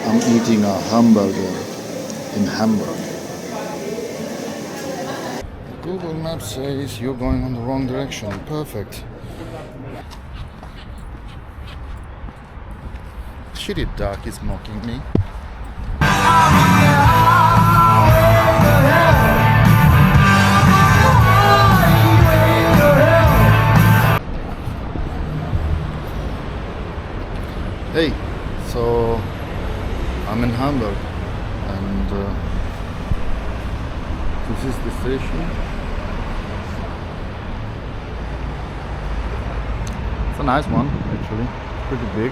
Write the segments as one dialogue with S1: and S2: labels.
S1: I'm eating a hamburger in Hamburg. Google Maps says you're going in the wrong direction. Perfect. Shitty duck is mocking me. Hey, so I'm in Hamburg and this is the station. It's a nice one actually, pretty big.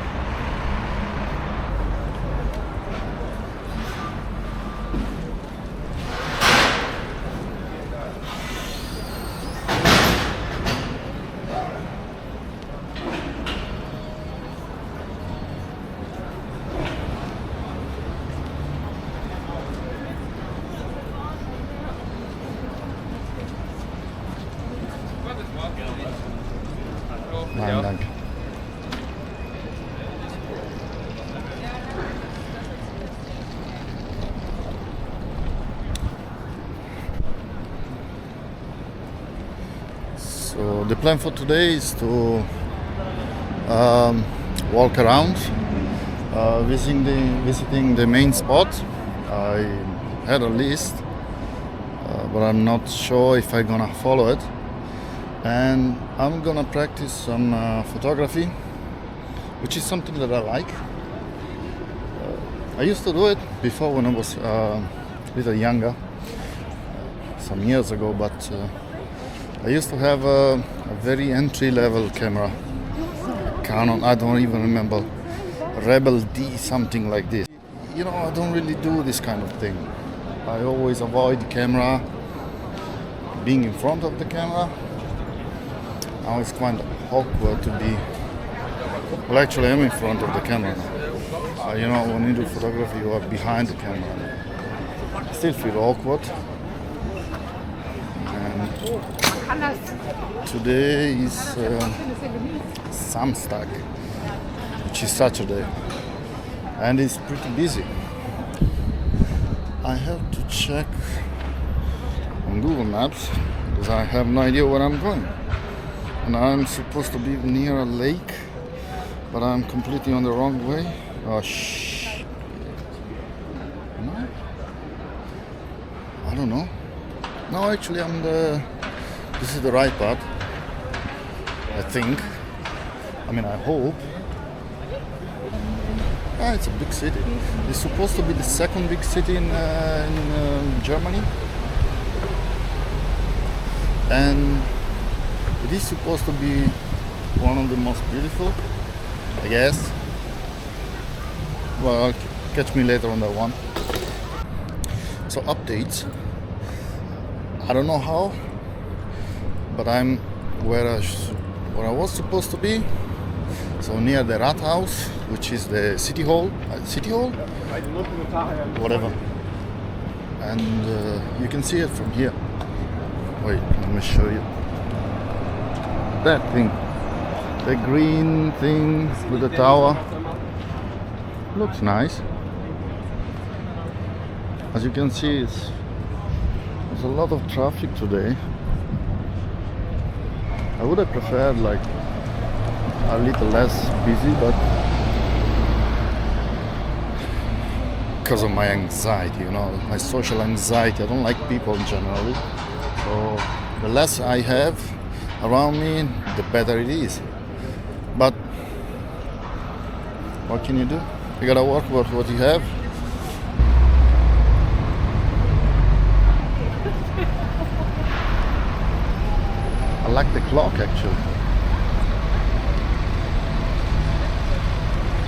S1: Nein, danke. So the plan for today is to walk around, visiting the main spot. I had a list, but I'm not sure if I'm gonna follow it. And I'm gonna practice some photography, which is something that I like. I used to do it before when I was a little younger, some years ago, but I used to have a very entry-level camera, Canon, I don't even remember, Rebel D, something like this. You know, I don't really do this kind of thing. I always avoid the camera, being in front of the camera. Now it's quite awkward to be, well actually I'm in front of the camera. You know, when you do photography you are behind the camera. I still feel awkward. And today is Samstag, which is Saturday, and it's pretty busy. I have to check on Google Maps because I have no idea where I'm going. And I'm supposed to be near a lake, but I'm completely on the wrong way. Oh, shh. No? I don't know. No, actually, this is the right path. I think. I mean, I hope. Ah, it's a big city. It's supposed to be the second big city in Germany. And it is supposed to be one of the most beautiful, I guess. Well, catch me later on that one. So updates. I don't know how, but I'm where I was supposed to be. So near the Rathaus, which is the city hall, whatever. And you can see it from here. Wait, let me show you. That thing, the green thing with the tower, looks nice. As you can see, there's a lot of traffic today. I would have preferred like a little less busy, but because of my anxiety, you know, my social anxiety, I don't like people generally. So the less I have around me, the better it is. But what can you do? You gotta work with what you have. I like the clock actually.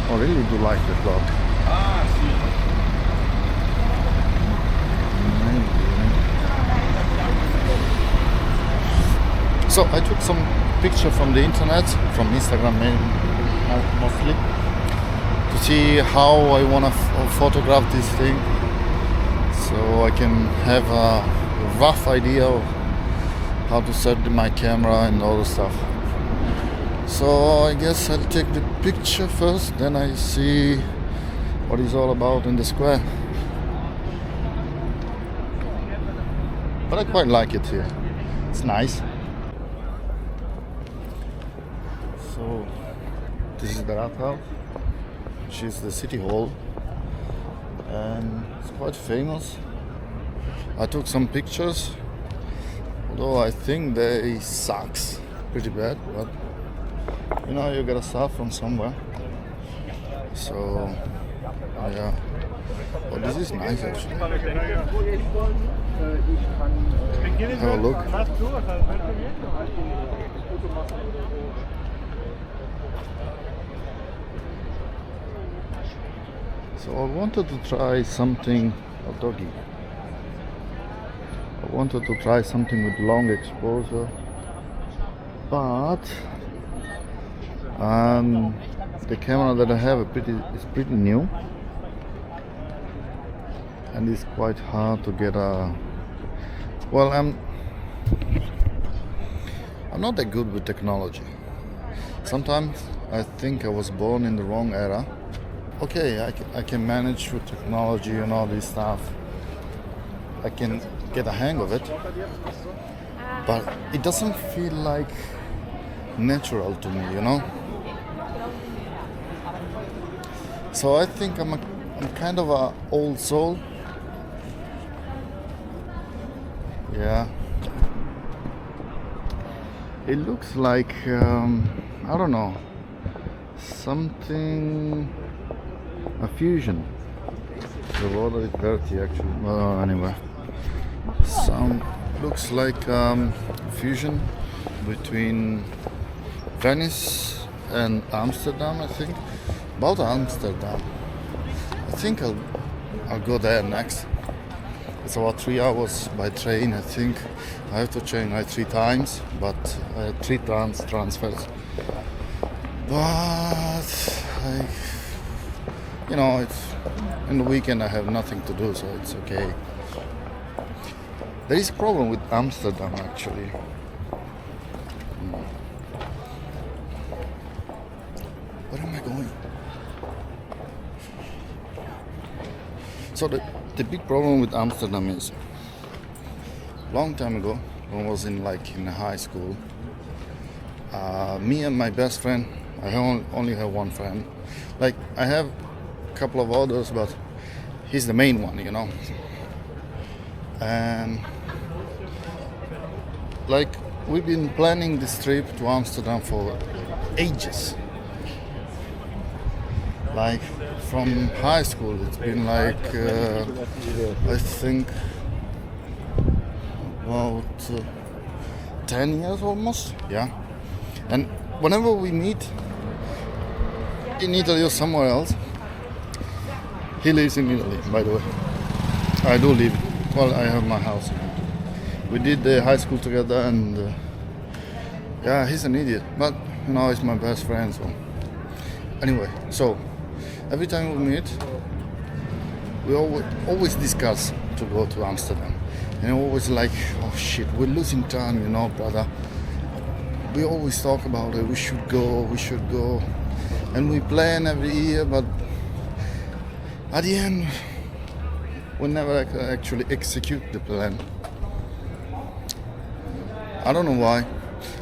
S1: I really do like the clock. So I took some picture from the internet, from Instagram mostly, to see how I want to photograph this thing, so I can have a rough idea of how to set my camera and all the stuff. So I guess I'll take the picture first, then I see what it's all about in the square. But I quite like it here. It's nice. So this is the Rathaus, which is the city hall, and it's quite famous. I took some pictures, although I think they sucks pretty bad, but you know, you gotta start from somewhere. So yeah, well, this is nice actually. Have a look. So I wanted to try something, a doggy. I wanted to try something with long exposure, but the camera that I have is pretty new, and it's quite hard to get a. Well, I'm not that good with technology. Sometimes I think I was born in the wrong era. Okay, I can manage with technology and all this stuff. I can get a hang of it, but it doesn't feel like natural to me, you know. So I think I'm kind of a old soul. Yeah. It looks like I don't know, something, a fusion. The water is dirty actually. Well, anyway, looks like fusion between Venice and Amsterdam, I think. About Amsterdam. I think I'll go there next. It's about 3 hours by train, I think. I have to change like 3 times, but I had 3 transfers. But you know, it's in the weekend I have nothing to do, so it's okay. There is a problem with Amsterdam actually. Where am I going? So the big problem with Amsterdam is, long time ago, when I was in high school, me and my best friend, I only have one friend. Like, I have a couple of others, but he's the main one, you know. And like, we've been planning this trip to Amsterdam for ages. Like, from high school, it's been like, I think, about 10 years almost, yeah. And whenever we meet, in Italy or somewhere else, he lives in Italy, by the way. I do live, well, I have my house. We did the high school together, and yeah, he's an idiot, but you know, he's my best friend, so. Anyway, so, every time we meet, we always discuss to go to Amsterdam. And always like, oh shit, we're losing time, you know, brother. We always talk about it, we should go. And we plan every year, but at the end, we never actually execute the plan. I don't know why.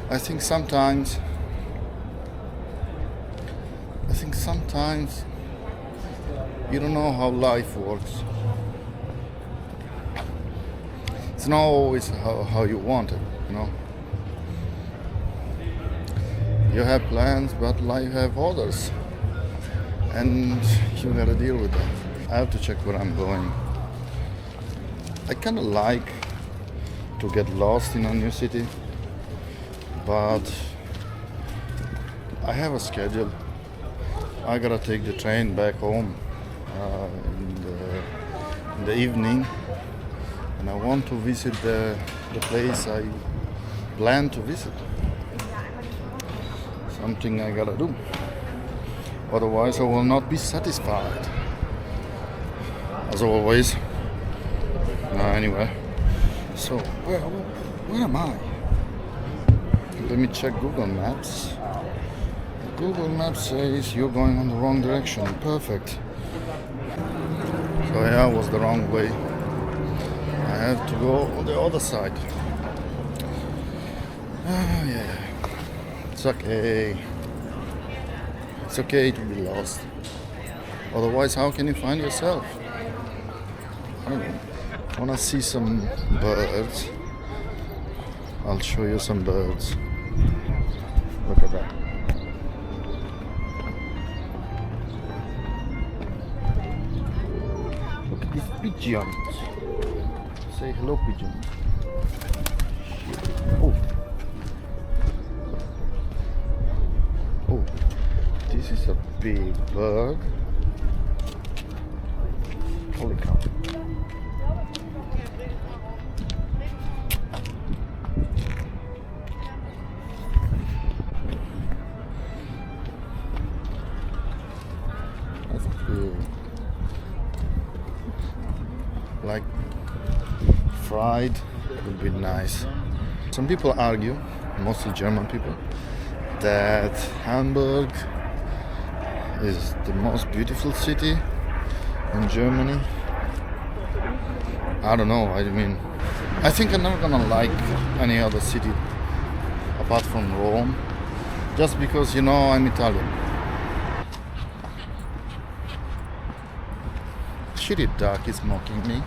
S1: I think sometimes you don't know how life works. It's not always how you want it, you know. You have plans, but life have others, and you gotta deal with that. I have to check where I'm going. I kinda like to get lost in a new city, but I have a schedule. I gotta take the train back home in the evening, and I want to visit the place I plan to visit. Something I gotta do. Otherwise I will not be satisfied. As always. Anyway. So where am I? Let me check Google Maps. Google Maps says you're going on the wrong direction. Perfect. So yeah, I was the wrong way. I have to go on the other side. Yeah. It's okay. It's okay to be lost. Otherwise, how can you find yourself? I don't know. I wanna see some birds. I'll show you some birds. Look at that. Look at these pigeons. Say hello, pigeon. Oh. Oh. This is a big bird. Holy cow. That's big. Like fried would be nice. Some people argue, mostly German people, that Hamburg is the most beautiful city in Germany. I don't know. I mean, I think I'm never gonna like any other city apart from Rome, just because, you know, I'm Italian. Shitty duck is mocking me.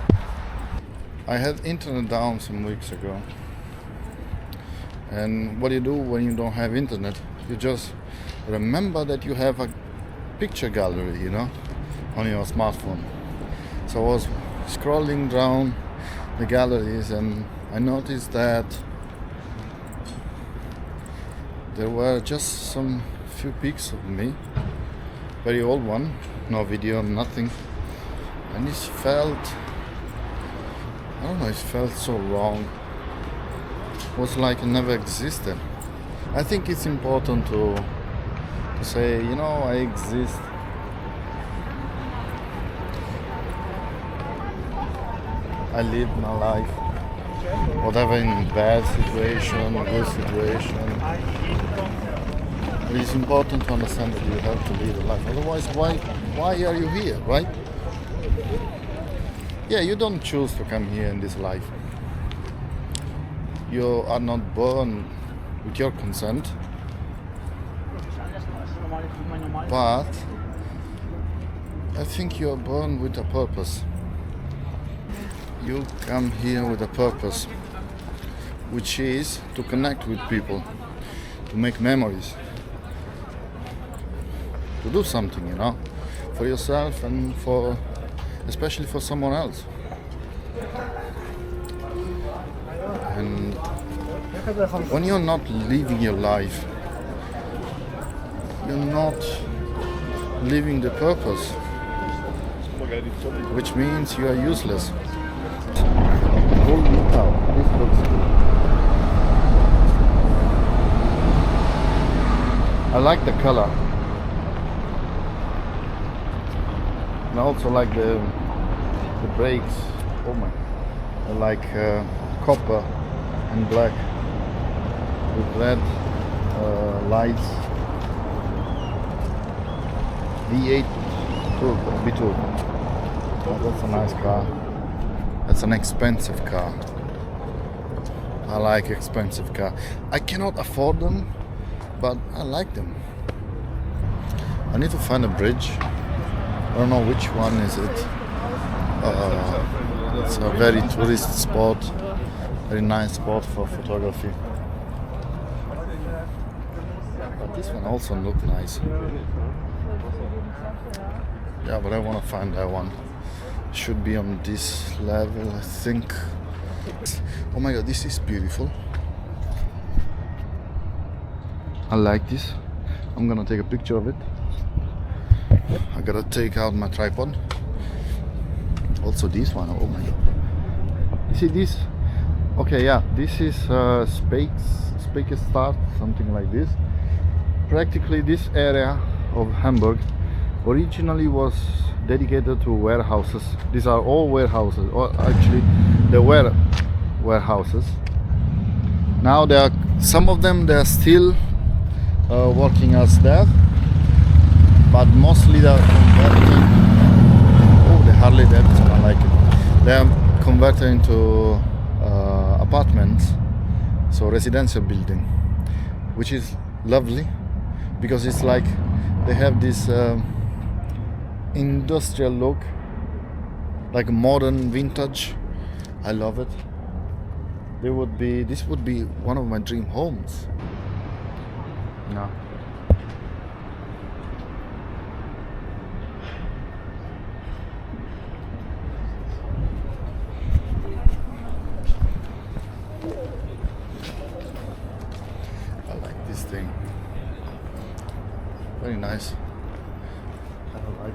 S1: I had internet down some weeks ago, and what do you do when you don't have internet? You just remember that you have a picture gallery, you know, on your smartphone. So I was scrolling down the galleries and I noticed that there were just some few pics of me, very old one, no video, nothing, and it felt, I don't know, it felt so wrong. It was like it never existed. I think it's important to say, you know, I exist. I live my life, whatever, in bad situation, good situation. It is important to understand that you have to live a life. Otherwise, why are you here, right? Yeah, you don't choose to come here in this life. You are not born with your consent. But I think you are born with a purpose. You come here with a purpose, which is to connect with people, to make memories, to do something, you know, for yourself and for, especially for someone else. And when you're not living your life, you're not living the purpose, which means you are useless. Holy cow, this looks good. I like the color. And I also like the brakes. Oh my! I like copper and black with red lights. V8 turbo. Oh, that's a nice car. That's an expensive car. I like expensive car. I cannot afford them, but I like them. I need to find a bridge. I don't know which one is it. It's a very tourist spot, very nice spot for photography. But this one also looks nice. Yeah, but I want to find that one. Should be on this level, I think. Oh my god, this is beautiful. I like this. I'm gonna take a picture of it. I gotta take out my tripod. Also this one, oh my god. You see this? Okay, yeah, this is Spake Start, something like this. Practically this area of Hamburg originally was dedicated to warehouses. These are all warehouses, or actually they were warehouses. Now there are some of them, they are still working as that, but mostly they are converting converted into apartments, so residential building, which is lovely because it's like they have this industrial look, like modern vintage. I love it. This would be one of my dream homes. No. I like this thing. Very nice. I like.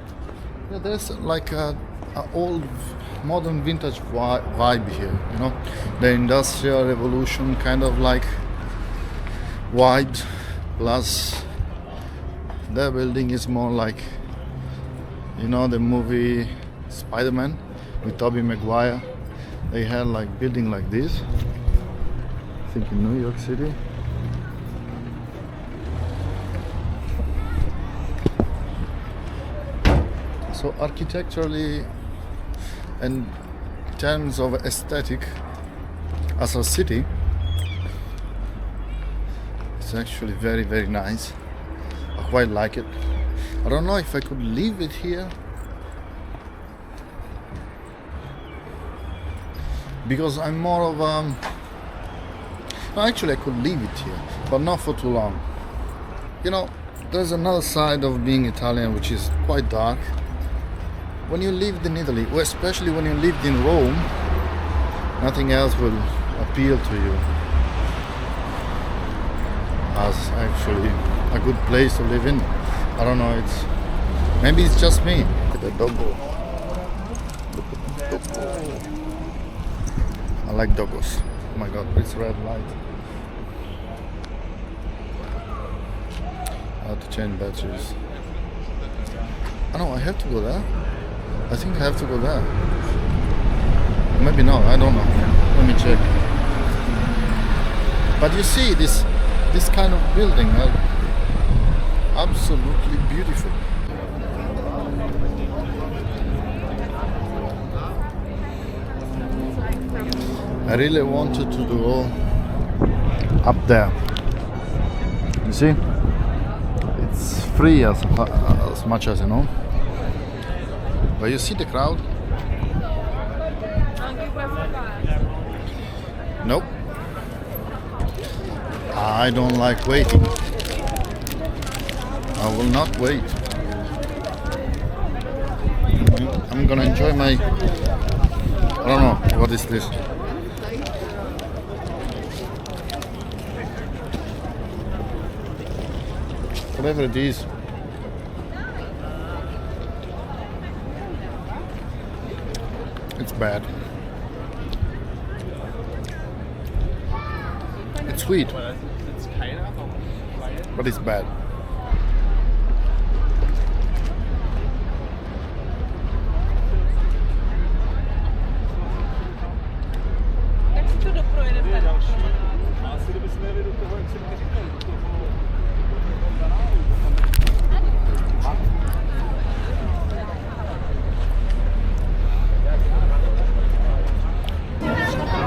S1: Yeah, there's like a old modern vintage vibe here, you know, the industrial revolution kind of like vibe, plus the building is more like, you know, the movie Spider-Man with Tobey Maguire. They had like building like this, I think in New York City. So architecturally and in terms of aesthetic as a city, it's actually very, very nice. I quite like it. I don't know if I could leave it here, because I'm more of no, actually I could leave it here, but not for too long. You know, there's another side of being Italian which is quite dark. When you lived in Italy, or especially when you lived in Rome, nothing else will appeal to you as actually a good place to live in. I don't know, maybe it's just me. Look at the doggo. Look at the doggo. I like doggos. Oh my god, it's red light. I have to change batteries. Oh no, I have to go there. I think I have to go there. Maybe not, I don't know. Let me check. But you see, this kind of building are absolutely beautiful. I really wanted to go up there. You see? It's free as much as you know. But you see the crowd? Nope. I don't like waiting. I will not wait. I'm gonna enjoy my... I don't know, what is this? Whatever it is. It's bad. It's sweet, but it's bad.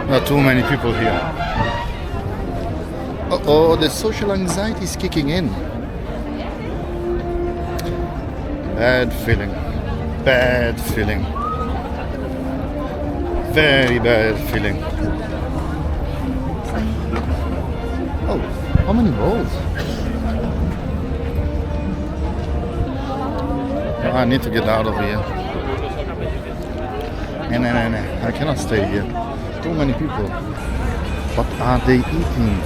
S1: Not too many people here. Uh-oh, the social anxiety is kicking in. Bad feeling. Bad feeling. Very bad feeling. Oh, how many balls? Oh, I need to get out of here. No, I cannot stay here. Too many people. What are they eating?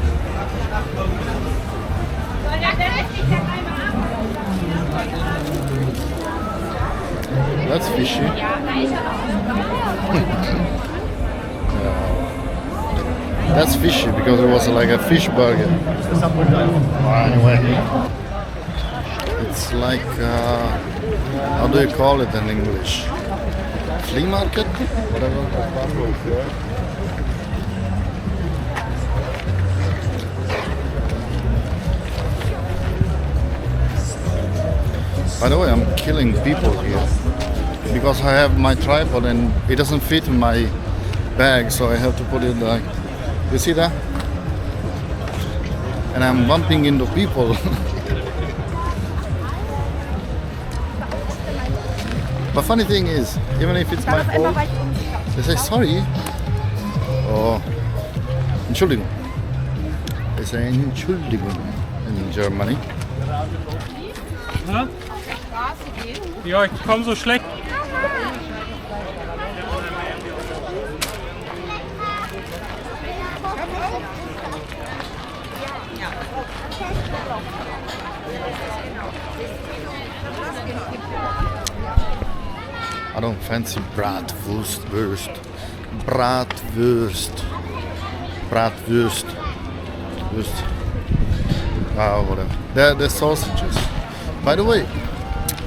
S1: That's fishy. That's fishy because it was like a fish burger. Anyway, it's like how do you call it in English? Flea market? Whatever. By the way, I'm killing people here because I have my tripod and it doesn't fit in my bag, so I have to put it like, you see that? And I'm bumping into people. But funny thing is, even if it's my fault, they say sorry. Or Entschuldigung. They say Entschuldigung in Germany.
S2: Na? Ja, ich komme so schlecht.
S1: I don't fancy bratwurst. Whatever. They're sausages. By the way,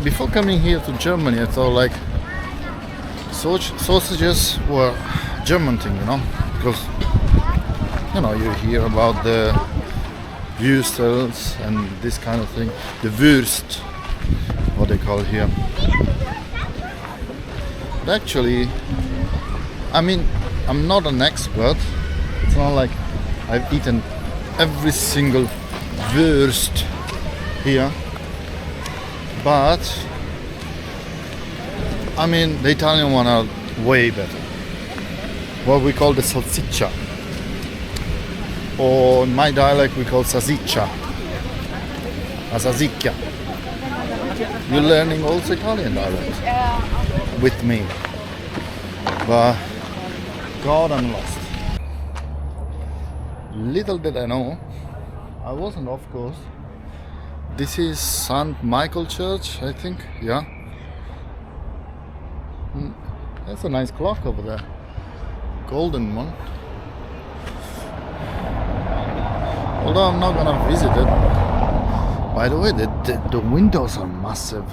S1: before coming here to Germany, I thought like sausages were German thing, you know, because you hear about the Würstels and this kind of thing. The Wurst, what they call it here. But actually, I mean, I'm not an expert. It's not like I've eaten every single Wurst here. But, I mean, the Italian one are way better. What we call the salsiccia. Or in my dialect we call salsiccia. A salsiccia. You're learning also Italian dialect with me. But, God, I'm lost. Little did I know, I wasn't, of course. This is St. Michael Church, I think. Yeah. That's a nice clock over there. Golden one. Although I'm not gonna visit it. By the way, the windows are massive.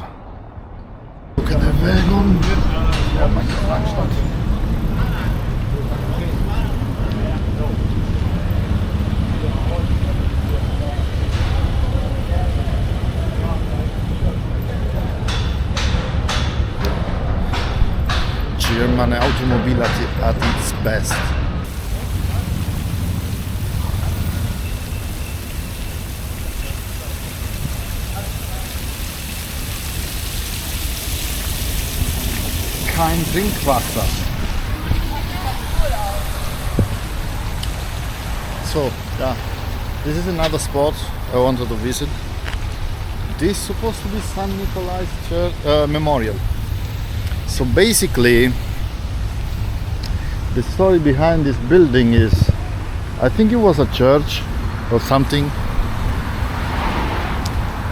S1: Look at the wagon. Oh my God. German automobile at its best. Kein Trinkwasser. So, yeah, this is another spot I wanted to visit. This is supposed to be St. Nikolai's Church Memorial. So basically, the story behind this building is, I think it was a church or something,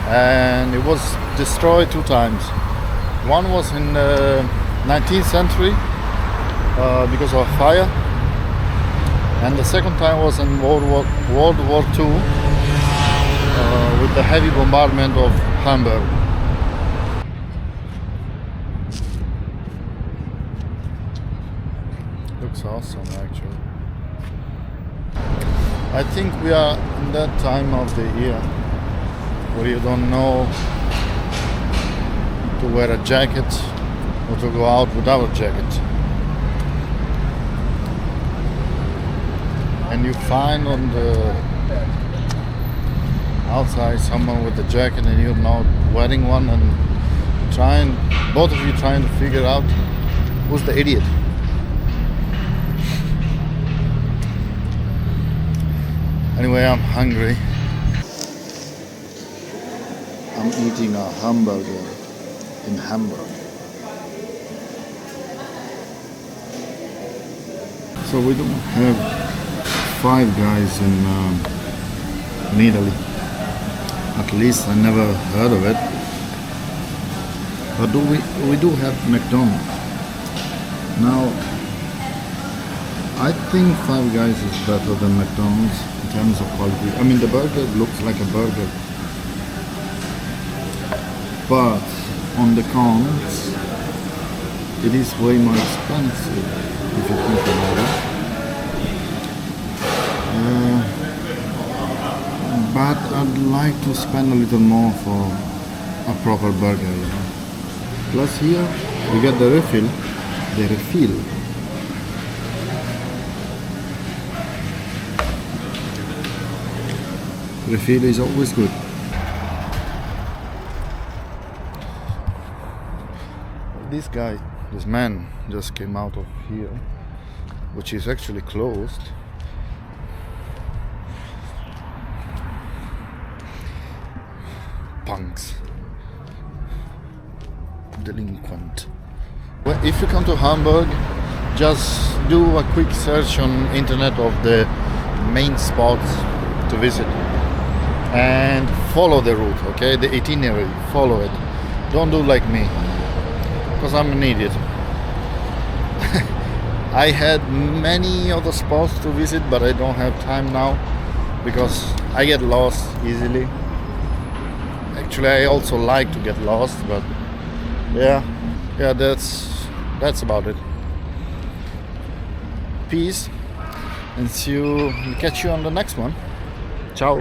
S1: and it was destroyed 2 times. One was in the 19th century because of fire, and the second time was in World War II with the heavy bombardment of Hamburg. Looks awesome, actually. I think we are in that time of the year where you don't know to wear a jacket or to go out without a jacket. And you find on the outside someone with a jacket and you're not wearing one, and both of you trying to figure out who's the idiot. Anyway, I'm hungry. I'm eating a hamburger in Hamburg. So we don't have Five Guys in Italy. At least I never heard of it. But we do have McDonald's. Now, I think Five Guys is better than McDonald's in terms of quality. I mean, the burger looks like a burger. But on the cons, it is way more expensive if you think about it. But I'd like to spend a little more for a proper burger, you know. Plus here you get the refill. Refill is always good. This man just came out of here, which is actually closed. Punks. Delinquent. Well, if you come to Hamburg, just do a quick search on internet of the main spots to visit and follow the route, okay? The itinerary, follow it. Don't do like me, because I'm an idiot. I had many other spots to visit, but I don't have time now because I get lost easily. Actually, I also like to get lost, but yeah, that's about it. Peace, and catch you on the next one. Ciao.